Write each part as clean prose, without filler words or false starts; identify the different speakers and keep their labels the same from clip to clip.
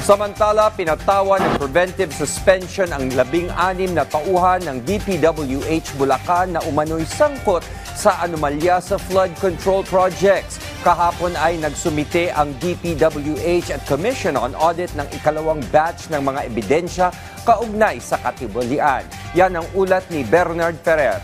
Speaker 1: Samantala, pinatawan ng preventive suspension ang 16 na tauhan ng DPWH Bulacan na umano'y sangkot sa anomalya sa flood control projects. Kahapon ay nagsumite ang DPWH at Commission on Audit ng ikalawang batch ng mga ebidensya kaugnay sa katiwalian. Yan ang ulat ni Bernard Ferrer.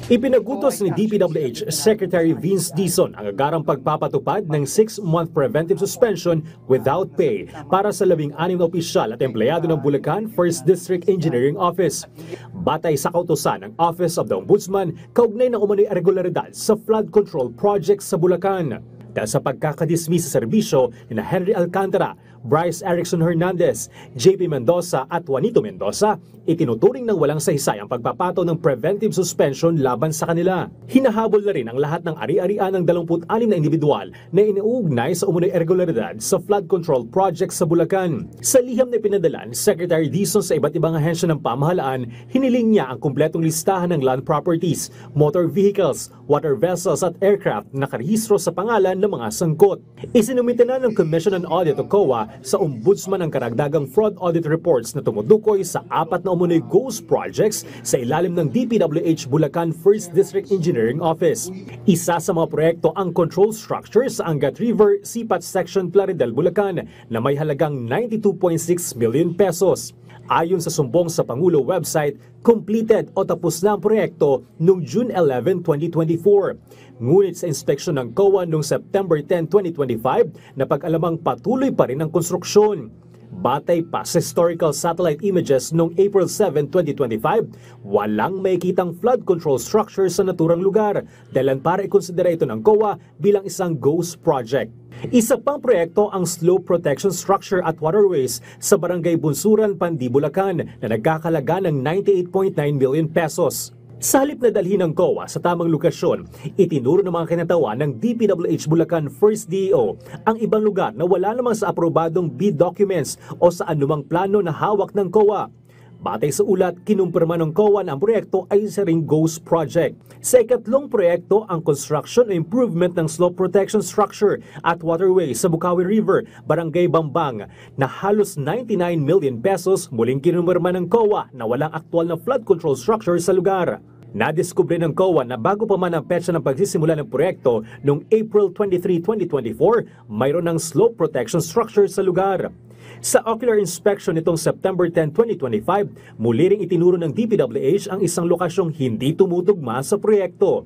Speaker 2: Ipinagutos ni DPWH Secretary Vince Dizon ang agarang pagpapatupad ng 6-month preventive suspension without pay para sa 16 na opisyal at empleyado ng Bulacan 1st District Engineering Office. Batay sa kautusan ng Office of the Ombudsman, kaugnay ng umano'y irregularidad sa flood control projects sa Bulacan. Dahil sa pagkakadismiss sa serbisyo ni Henry Alcantara, Bryce Erickson Hernandez, JP Mendoza at Juanito Mendoza, itinuturing ng walang saysay ang pagpapato ng preventive suspension laban sa kanila. Hinahabol na rin ang lahat ng ari-arian ng 26 na individual na iniuugnay sa umunoy irregularidad sa flood control projects sa Bulacan. Sa liham na pinadala ni Secretary Dizon sa iba't ibang ahensya ng pamahalaan, hiniling niya ang kumpletong listahan ng land properties, motor vehicles, water vessels at aircraft na nakarehistro sa pangalan ng mga sangkot. Isinumite na ng Commission on Audit o COA sa Ombudsman ang karagdagang fraud audit reports na tumutukoy sa 4 na umunoy ghost projects sa ilalim ng DPWH Bulacan 1st District Engineering Office. Isa sa mga proyekto ang control structure sa Angat River, Sipat Section, Plaridel, Bulacan na may halagang 92.6 million pesos. Ayon sa sumbong sa Pangulo website, completed o tapos na ang proyekto noong June 11, 2024. Ngunit sa inspeksyon ng COA noong September 10, 2025, napag-alamang patuloy pa rin ang konstruksyon. Batay pa sa historical satellite images noong April 7, 2025, walang makikitang flood control structure sa naturang lugar, dahilan para ikonsidera ito ng COA bilang isang ghost project. Isa pang proyekto ang slope protection structure at waterways sa Barangay Bunsuran, Pandi, Bulacan na nagkakalaga ng 98.9 million pesos. Sa halip na dalhin ng COA sa tamang lokasyon, itinuro ng mga kinatawan ng DPWH Bulacan 1st DEO ang ibang lugar na wala namang sa aprobadong bid documents o sa anumang plano na hawak ng COA. Batay sa ulat, kinumpirma ng COA na ang proyekto ay isa ring ghost project. Sa ikatlong proyekto, ang construction o improvement ng slope protection structure at waterway sa Bukawi River, Barangay Bambang, na halos 99 million pesos, muling kinumpirma ng COA na walang aktual na flood control structure sa lugar. Nadiskubre ng COA na bago pa man ang petsa ng pagsisimula ng proyekto noong April 23, 2024, mayroon ng slope protection structure sa lugar. Sa ocular inspection nitong September 10, 2025, muli ring itinuro ng DPWH ang isang lokasyong hindi tumutugma sa proyekto.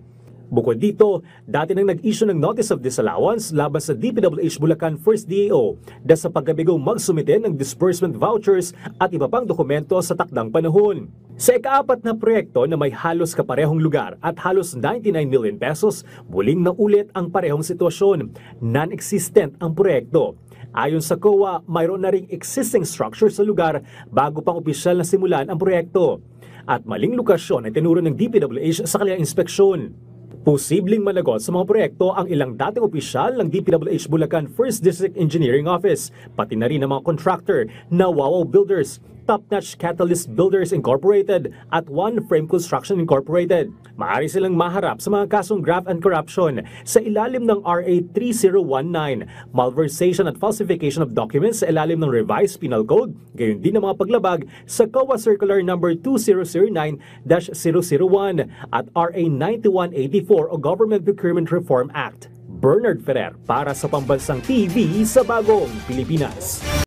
Speaker 2: Bukod dito, dati nang nag-issue ng Notice of Disallowance laban sa DPWH Bulacan 1st DEO dahil sa pagkabigong magsumite ng disbursement vouchers at iba pang dokumento sa takdang panahon. Sa ika-4 na proyekto na may halos kaparehong lugar at halos 99 million pesos, muling naulit ang parehong sitwasyon. Non-existent ang proyekto. Ayon sa COA, mayroon na ring existing structure sa lugar bago pang opisyal na simulan ang proyekto. At maling lokasyon ay tinuro ng DPWH sa kanilang inspeksyon. Posibleng managot sa mga proyekto ang ilang dating opisyal ng DPWH Bulacan 1st District Engineering Office, pati na rin ang mga contractor na Wawaw Builders, Top Notch Catalyst Builders Incorporated at One Frame Construction Incorporated. Maaari silang maharap sa mga kasong graft and corruption sa ilalim ng RA 3019, malversation at falsification of documents sa ilalim ng Revised Penal Code, gayon din ang mga paglabag sa COA Circular No. 2009-001 at RA 9184 o Government Procurement Reform Act. Bernard Ferrer para sa Pambansang TV sa Bagong Pilipinas.